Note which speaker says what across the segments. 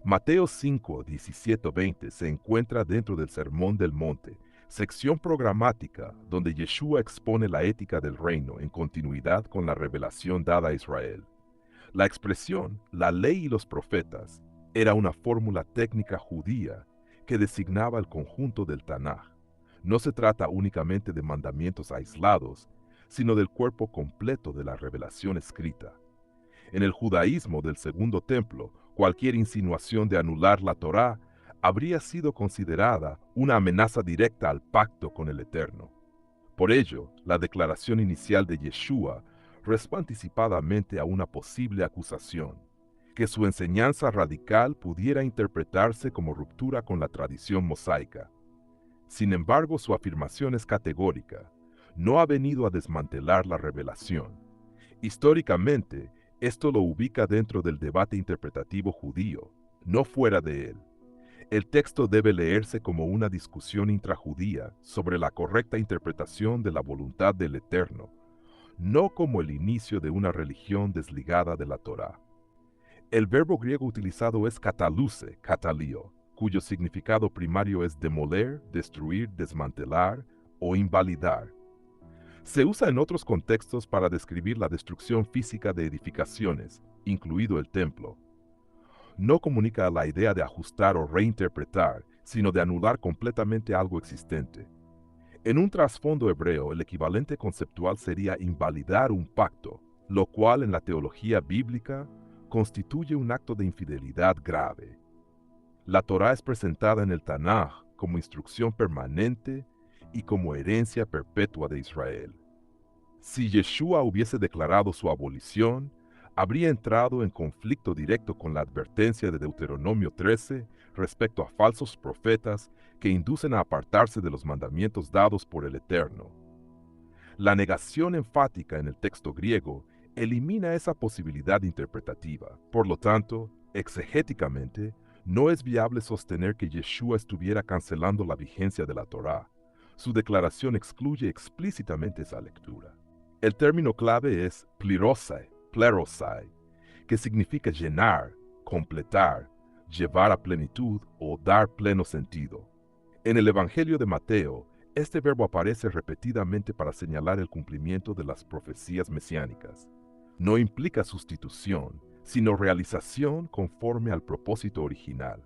Speaker 1: Mateo 5, 17-20 se encuentra dentro del Sermón del Monte, sección programática donde Yeshua expone la ética del reino en continuidad con la revelación dada a Israel. La expresión «la ley y los profetas» era una fórmula técnica judía que designaba el conjunto del Tanaj. No se trata únicamente de mandamientos aislados, sino del cuerpo completo de la revelación escrita. En el judaísmo del Segundo Templo, cualquier insinuación de anular la Torá habría sido considerada una amenaza directa al pacto con el Eterno. Por ello, la declaración inicial de Yeshua responde anticipadamente a una posible acusación, que su enseñanza radical pudiera interpretarse como ruptura con la tradición mosaica. Sin embargo, su afirmación es categórica. No ha venido a desmantelar la revelación. Históricamente, esto lo ubica dentro del debate interpretativo judío, no fuera de él. El texto debe leerse como una discusión intrajudía sobre la correcta interpretación de la voluntad del Eterno, no como el inicio de una religión desligada de la Torá. El verbo griego utilizado es kataluse, katalio, cuyo significado primario es demoler, destruir, desmantelar o invalidar. Se usa en otros contextos para describir la destrucción física de edificaciones, incluido el templo. No comunica la idea de ajustar o reinterpretar, sino de anular completamente algo existente. En un trasfondo hebreo, el equivalente conceptual sería invalidar un pacto, lo cual en la teología bíblica constituye un acto de infidelidad grave. La Torá es presentada en el Tanaj como instrucción permanente y como herencia perpetua de Israel. Si Yeshua hubiese declarado su abolición, habría entrado en conflicto directo con la advertencia de Deuteronomio 13 respecto a falsos profetas que inducen a apartarse de los mandamientos dados por el Eterno. La negación enfática en el texto griego elimina esa posibilidad interpretativa. Por lo tanto, exegéticamente, no es viable sostener que Yeshua estuviera cancelando la vigencia de la Torá. Su declaración excluye explícitamente esa lectura. El término clave es plerosai, que significa llenar, completar, llevar a plenitud o dar pleno sentido. En el Evangelio de Mateo, este verbo aparece repetidamente para señalar el cumplimiento de las profecías mesiánicas. No implica sustitución, sino realización conforme al propósito original.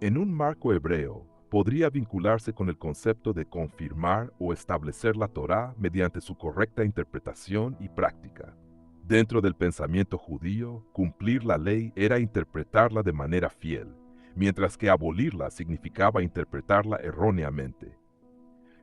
Speaker 1: En un marco hebreo, podría vincularse con el concepto de confirmar o establecer la Torá mediante su correcta interpretación y práctica. Dentro del pensamiento judío, cumplir la ley era interpretarla de manera fiel, mientras que abolirla significaba interpretarla erróneamente.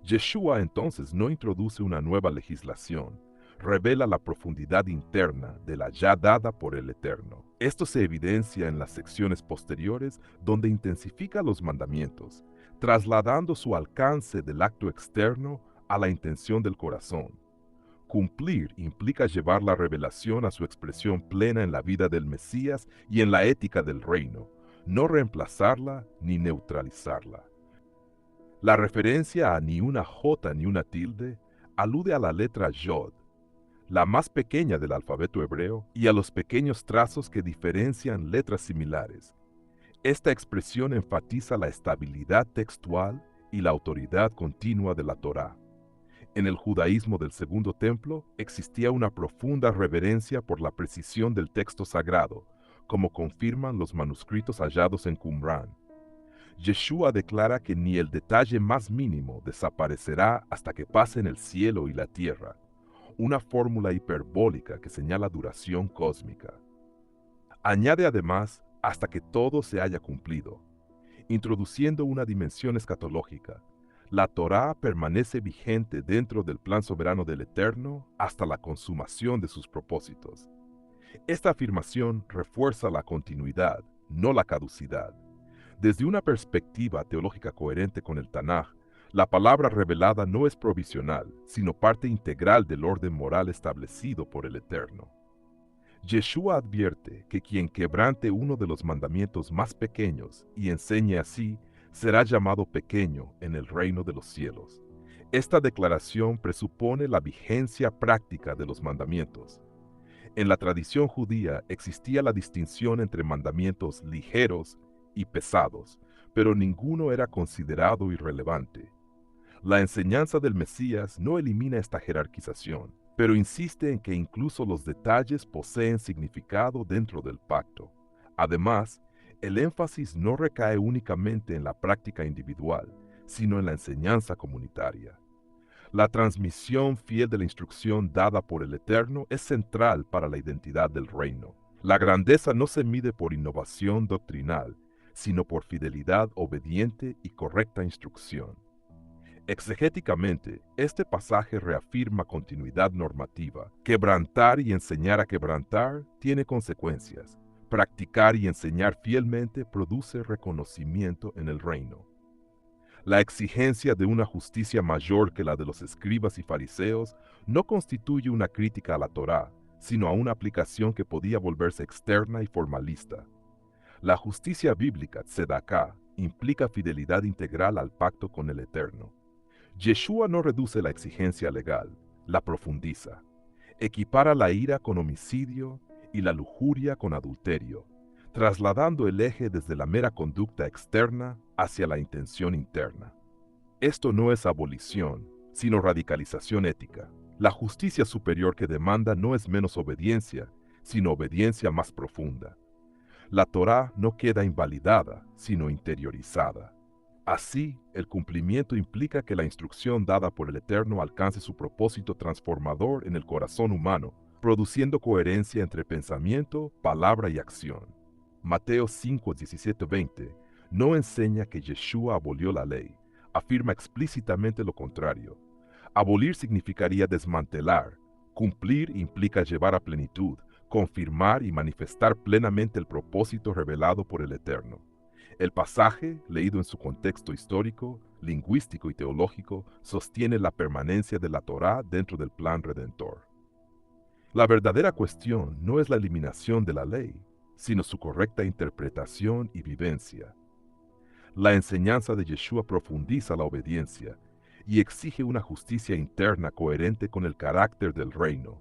Speaker 1: Yeshua entonces no introduce una nueva legislación, revela la profundidad interna de la ya dada por el Eterno. Esto se evidencia en las secciones posteriores donde intensifica los mandamientos, trasladando su alcance del acto externo a la intención del corazón. Cumplir implica llevar la revelación a su expresión plena en la vida del Mesías y en la ética del reino, no reemplazarla ni neutralizarla. La referencia a ni una J ni una tilde alude a la letra Yod, la más pequeña del alfabeto hebreo, y a los pequeños trazos que diferencian letras similares. Esta expresión enfatiza la estabilidad textual y la autoridad continua de la Torá. En el judaísmo del Segundo Templo existía una profunda reverencia por la precisión del texto sagrado, como confirman los manuscritos hallados en Qumrán. Yeshua declara que ni el detalle más mínimo desaparecerá hasta que pasen el cielo y la tierra, una fórmula hiperbólica que señala duración cósmica. Añade además hasta que todo se haya cumplido, introduciendo una dimensión escatológica. La Torá permanece vigente dentro del plan soberano del Eterno hasta la consumación de sus propósitos. Esta afirmación refuerza la continuidad, no la caducidad. Desde una perspectiva teológica coherente con el Tanaj, la palabra revelada no es provisional, sino parte integral del orden moral establecido por el Eterno. Yeshua advierte que quien quebrante uno de los mandamientos más pequeños y enseñe así, será llamado pequeño en el reino de los cielos. Esta declaración presupone la vigencia práctica de los mandamientos. En la tradición judía existía la distinción entre mandamientos ligeros y pesados, pero ninguno era considerado irrelevante. La enseñanza del Mesías no elimina esta jerarquización, pero insiste en que incluso los detalles poseen significado dentro del pacto. Además, el énfasis no recae únicamente en la práctica individual, sino en la enseñanza comunitaria. La transmisión fiel de la instrucción dada por el Eterno es central para la identidad del reino. La grandeza no se mide por innovación doctrinal, sino por fidelidad obediente y correcta instrucción. Exegéticamente, este pasaje reafirma continuidad normativa. Quebrantar y enseñar a quebrantar tiene consecuencias. Practicar y enseñar fielmente produce reconocimiento en el reino. La exigencia de una justicia mayor que la de los escribas y fariseos no constituye una crítica a la Torá, sino a una aplicación que podía volverse externa y formalista. La justicia bíblica, tzedaká, implica fidelidad integral al pacto con el Eterno. Yeshua no reduce la exigencia legal, la profundiza. Equipara la ira con homicidio y la lujuria con adulterio, trasladando el eje desde la mera conducta externa hacia la intención interna. Esto no es abolición, sino radicalización ética. La justicia superior que demanda no es menos obediencia, sino obediencia más profunda. La Torá no queda invalidada, sino interiorizada. Así, el cumplimiento implica que la instrucción dada por el Eterno alcance su propósito transformador en el corazón humano, produciendo coherencia entre pensamiento, palabra y acción. Mateo 5, 17, 20 no enseña que Yeshua abolió la ley, afirma explícitamente lo contrario. Abolir significaría desmantelar, cumplir implica llevar a plenitud, confirmar y manifestar plenamente el propósito revelado por el Eterno. El pasaje, leído en su contexto histórico, lingüístico y teológico, sostiene la permanencia de la Torá dentro del plan redentor. La verdadera cuestión no es la eliminación de la ley, sino su correcta interpretación y vivencia. La enseñanza de Yeshua profundiza la obediencia y exige una justicia interna coherente con el carácter del reino.